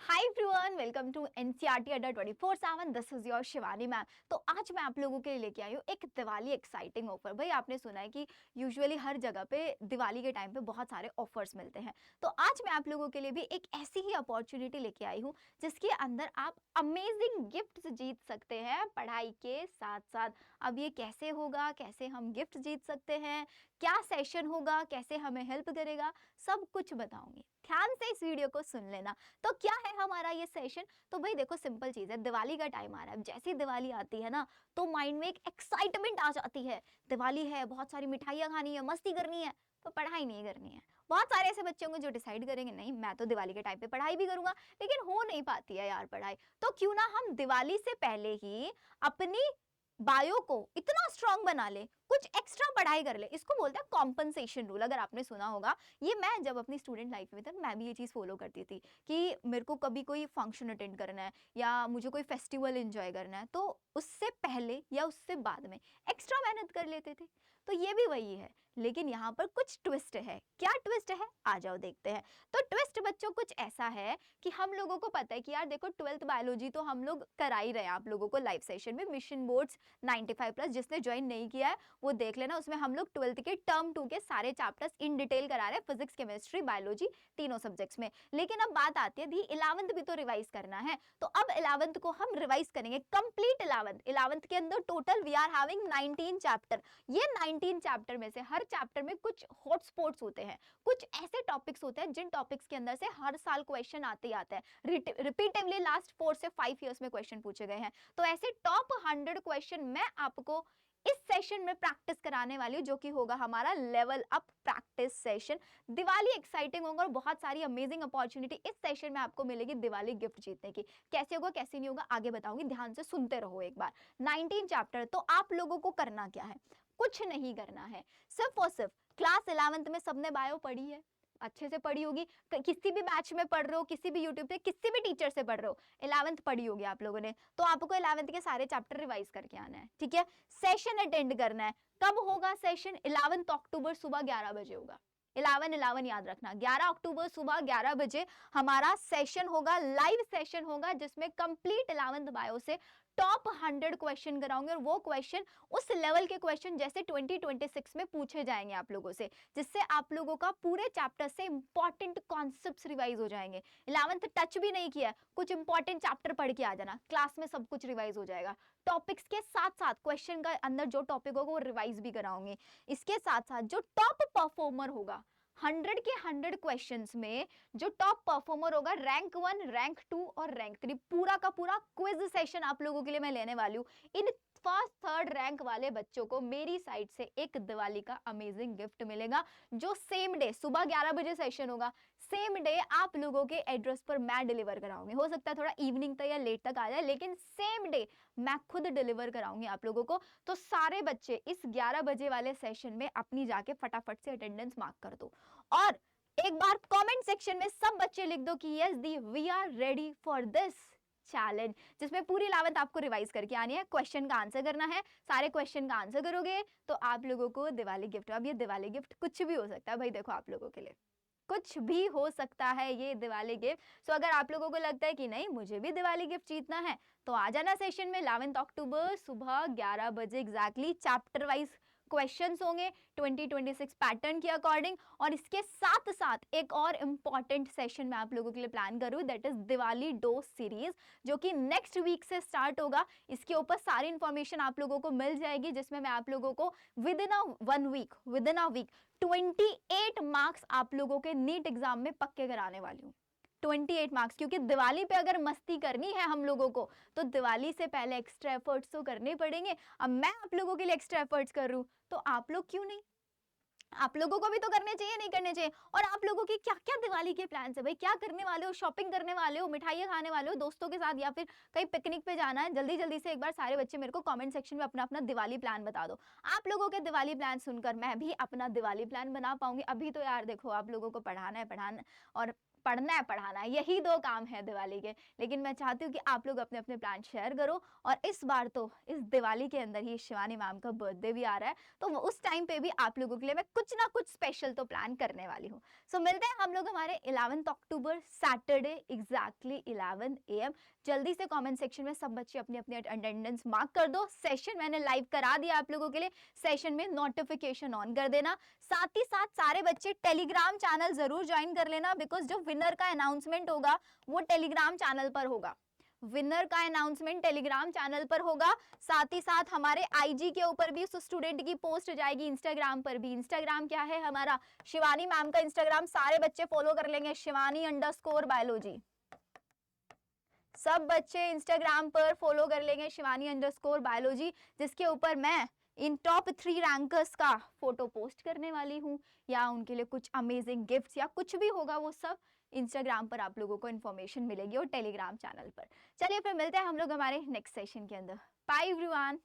Hi everyone, welcome to NCERT Adda 24/7। This is your Shivani ma'am. तो आज मैं आप लोगों के लिए लेके आई हूँ एक दिवाली एक्साइटिंग ऑफर। भाई आपने सुना है कि यूजुअली हर जगह पे दिवाली के टाइम पे बहुत सारे ऑफर्स मिलते हैं। तो आज मैं आप लोगों के लिए भी एक ऐसी ही अपॉर्चुनिटी लेके आई हूँ जिसके अंदर आप अमेजिंग गिफ्ट्स जीत सकते हैं पढ़ाई के साथ साथ। अब ये कैसे होगा, कैसे हम गिफ्ट जीत सकते हैं, क्या सेशन होगा, कैसे हमें हेल्प करेगा, सब कुछ बताऊंगी। ध्यान से इस वीडियो को सुन लेना। तो क्या है हमारा ये सेशन? तो भाई देखो, सिंपल चीज है, दिवाली का टाइम आ रहा है। अब जैसी दिवाली आती है ना, तो माइंड में एक एक्साइटमेंट आ जाती है। दिवाली है, बहुत सारी मिठाइयाँ खानी है, मस्ती करनी है, तो पढ़ाई नहीं करनी है। बहुत सारे ऐसे बच्चे होंगे जो डिसाइड करेंगे नहीं मैं तो दिवाली के टाइम पे पढ़ाई भी करूंगा, लेकिन हो नहीं पाती है यार पढ़ाई। तो क्यों ना हम दिवाली से पहले ही अपनी बायो को इतना स्ट्रांग बना ले, कुछ एक्स्ट्रा पढ़ाई कर ले। इसको बोलते हैं कॉम्पनसेशन रूल, अगर आपने सुना होगा। ये मैं जब अपनी स्टूडेंट लाइफ में था, मैं भी ये चीज़ फॉलो करती थी कि मेरे को कभी कोई फंक्शन अटेंड करना है या मुझे कोई फेस्टिवल एंजॉय करना है, तो उससे पहले या उससे बाद में एक्स्ट्रा मेहनत कर लेते थे। तो ये भी वही है, लेकिन यहाँ पर कुछ ट्विस्ट है। क्या ट्विस्ट है, आ जाओ देखते हैं। तो ट्विस्ट बच्चों कुछ ऐसा है कि हम लोगों को पता है कि यार देखो, 12th बायोलॉजी तो हम लोग करा ही रहे हैं आप लोगों को लाइव सेशन में, मिशन बोर्ड्स 95+। जिसने ज्वाइन नहीं किया है वो देख लेना, उसमें हम लोग 12th के टर्म 2 के सारे चैप्टर्स इन डिटेल करा रहे हैं, फिजिक्स, केमिस्ट्री, बायोलॉजी, तीनों सब्जेक्ट्स में। लेकिन अब बात आती है दी 11th भी तो रिवाइज करना है। तो अब 11th को हम रिवाइज करेंगे, कंप्लीट 11th के अंदर total we are having 19 chapter. ये 19 चैप्टर में से हर चैप्टर में कुछ हॉटस्पॉट्स होते हैं, कुछ ऐसे टॉपिक्स होते हैं जिन टॉपिक्स के अंदर से हर साल क्वेश्चन आते ही आता है, रिपीटेडली लास्ट 4 से 5 ईयर्स में क्वेश्चन पूछे गए हैं। तो ऐसे टॉप 100 क्वेश्चन मैं आपको इस सेशन में प्रैक्टिस कराने वाली हूँ, जो कि होगा हमारा level up practice session. Diwali exciting होगा और बहुत सारी अमेजिंग अपॉर्चुनिटी इस सेशन में आपको मिलेगी दिवाली गिफ्ट जीतने की। कैसे होगा कैसे नहीं होगा आगे बताऊंगी, ध्यान से सुनते रहो एक बार। 19 चैप्टर। तो आप लोगों को करना क्या है? कुछ नहीं करना है, सिर्फ और सिर्फ क्लास 11th में सबने बायो पढ़ी है, अच्छे से पढ़ी होगी। किसी भी बैच में पढ़ रहे हो, किसी भी यूट्यूब पे किसी भी टीचर से पढ़ रहे हो, 11th पढ़ी होगी आप लोगों ने। तो आपको 11th के सारे चैप्टर रिवाइज करके आना है, ठीक है। सेशन अटेंड करना है। कब होगा सेशन? 11 अक्टूबर सुबह 11 बजे होगा। 11-11 याद रखना, 11 अक्टूबर सुबह 11 बजे हमारा सेशन होगा, लाइव सेशन होगा, जिसमें कंप्लीट 11th बायो से टॉप 100 क्वेश्चन कराऊंगे। और वो क्वेश्चन उस लेवल के क्वेश्चन जैसे 2026 में पूछे जाएंगे आप लोगों से, जिससे आप लोगों का पूरे चैप्टर से इंपॉर्टेंट कॉन्सेप्ट्स रिवाइज हो जाएंगे। 11th टच भी नहीं किया, कुछ इंपॉर्टेंट चैप्टर पढ़ के आ जाना, क्लास में सब कुछ रिवाइज हो जाएगा। टॉपिक्स के साथ साथ क्वेश्चन का अंदर जो टॉपिक होगा वो रिवाइज भी कराऊंगे। इसके साथ साथ जो टॉप परफॉर्मर होगा 100 के 100 क्वेश्चंस में, जो टॉप परफॉर्मर होगा, रैंक 1, रैंक 2 और रैंक 3, पूरा का पूरा क्विज सेशन आप लोगों के लिए मैं लेने वाली हूँ। इन फर्स्ट थर्ड रैंक वाले बच्चों को मेरी साइड से एक दिवाली का अमेजिंग गिफ्ट मिलेगा, जो सेम डे सुबह 11 बजे सेशन होगा, सेम डे आप लोगों के एड्रेस पर मैं डिलीवर कराऊंगी। हो सकता है थोड़ा इवनिंग तक या लेट तक आ जाए, लेकिन सेम डे मैं खुद डिलीवर कराऊंगी आप लोगों को। तो सारे बच्चे इस 11 बजे वाले सेशन में अपनी जाके फटाफट से अटेंडेंस मार्क कर दो। और एक बार कमेंट सेक्शन में सब बच्चे लिख दो कि यस दी we are ready for this challenge, जिसमें पूरी 11th आपको रिवाइज करके आनी है, क्वेश्चन का आंसर करना है। सारे क्वेश्चन का आंसर करोगे तो आप लोगों को दिवाली गिफ्ट। अब ये दिवाली गिफ्ट कुछ भी हो सकता है भाई, देखो आप लोगों के लिए कुछ भी हो सकता है ये दिवाली गिफ्ट। सो अगर आप लोगों को लगता है कि नहीं मुझे भी दिवाली गिफ्ट जीतना है, तो आ जाना सेशन में 11 अक्टूबर सुबह 11 बजे एग्जैक्टली। चैप्टर वाइज क्वेश्चंस होंगे 2026 पैटर्न के अकॉर्डिंग। और इसके साथ साथ एक और इंपॉर्टेंट सेशन मैं आप लोगों के लिए प्लान करूँ, that is Diwali dose series, जो कि नेक्स्ट वीक से स्टार्ट होगा। इसके ऊपर सारी इंफॉर्मेशन आप लोगों को मिल जाएगी, जिसमें मैं आप लोगों को within a week 28 marks आप लोगों के नीट एग्जाम में पक्के कराने वाली हूँ। 28 मार्क्स, क्योंकि दिवाली पे अगर मस्ती करनी है हम लोगों को, तो दिवाली से पहले एक्स्ट्रा एफर्ट्स तो करने पड़ेंगे। अब मैं आप लोगों के लिए एक्स्ट्रा एफर्ट्स कर रहा हूं, तो आप लोग क्यों नहीं? आप लोगों को भी तो करने चाहिए, नहीं करने चाहिए? और आप लोगों की क्या क्या दिवाली के प्लान है भाई? क्या करने वाले हो? शॉपिंग करने वाले हो, मिठाइयाँ खाने वाले हो दोस्तों के साथ, या फिर कहीं पिकनिक पे जाना है? जल्दी जल्दी से एक बार सारे बच्चे मेरे को कमेंट सेक्शन में अपना अपना दिवाली प्लान बता दो। आप लोगों के दिवाली प्लान सुनकर मैं भी अपना दिवाली प्लान बना पाऊंगी। अभी तो यार देखो, आप लोगों को पढ़ाना है और पढ़ना है, पढ़ाना है, यही 2 काम है दिवाली के। लेकिन मैं चाहती हूँ कि आप लोग अपने-अपने प्लान शेयर करो और इस बार तो इस दिवाली के अंदर ही शिवानी मैम का बर्थडे भी आ रहा है, तो उस टाइम पे भी आप लोगों के लिए मैं कुछ ना कुछ स्पेशल तो प्लान करने वाली हूँ। सो मिलते हैं हम लोग हमारे 11th October Saturday exactly 11 AM। जल्दी से कमेंट सेक्शन में सब बच्चे अपनी-अपनी अटेंडेंस मार्क कर दो। सेशन मैंने लाइव करा दिया आप लोगों के लिए, सेशन में नोटिफिकेशन ऑन कर देना। साथ ही साथ सारे बच्चे टेलीग्राम चैनल जरूर ज्वाइन कर लेना, बिकॉज जो विनर का अनाउंसमेंट होगा वो टेलीग्राम चैनल पर होगा। विनर का अनाउंसमेंट टेलीग्राम चैनल पर होगा। साथ ही साथ हमारे आईजी के ऊपर भी उस स्टूडेंट की पोस्ट जाएगी, इंस्टाग्राम पर भी। इंस्टाग्राम क्या है हमारा, शिवानी मैम का इंस्टाग्राम सारे बच्चे फॉलो कर लेंगे, शिवानी_बायोलॉजी। सब बच्चे इंस्टाग्राम पर फॉलो कर लेंगे शिवानी_बायोलॉजी, जिसके ऊपर मैं इन टॉप 3 रैंकर्स का फोटो पोस्ट करने वाली हूँ, या उनके लिए कुछ अमेजिंग गिफ्ट्स या कुछ भी होगा, वो सब इंस्टाग्राम पर आप लोगों को इन्फॉर्मेशन मिलेगी और टेलीग्राम चैनल पर। चलिए फिर मिलते हैं हम लोग हमारे नेक्स्ट सेशन के अंदर। Bye everyone.